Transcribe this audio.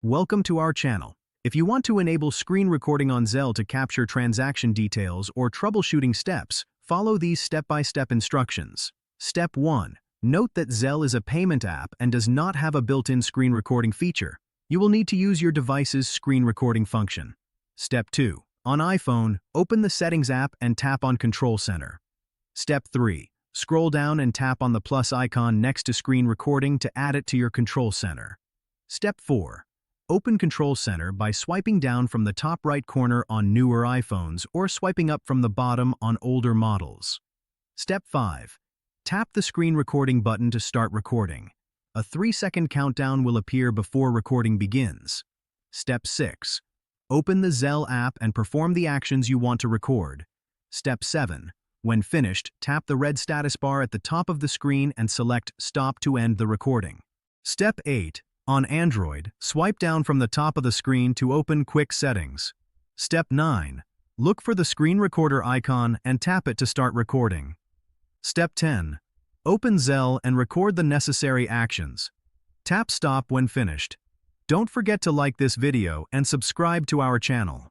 Welcome to our channel. If you want to enable screen recording on Zelle to capture transaction details or troubleshooting steps, follow these step-by-step instructions. Step 1. Note that Zelle is a payment app and does not have a built-in screen recording feature. You will need to use your device's screen recording function. Step 2. On iPhone, open the Settings app and tap on Control Center. Step 3. Scroll down and tap on the plus icon next to screen recording to add it to your Control Center. Step 4. Open Control Center by swiping down from the top right corner on newer iPhones or swiping up from the bottom on older models. Step 5. Tap the screen recording button to start recording. A 3-second countdown will appear before recording begins. Step 6. Open the Zelle app and perform the actions you want to record. Step 7. When finished, tap the red status bar at the top of the screen and select Stop to end the recording. Step 8. On Android, swipe down from the top of the screen to open Quick Settings. Step 9. Look for the screen recorder icon and tap it to start recording. Step 10. Open Zelle and record the necessary actions. Tap Stop when finished. Don't forget to like this video and subscribe to our channel.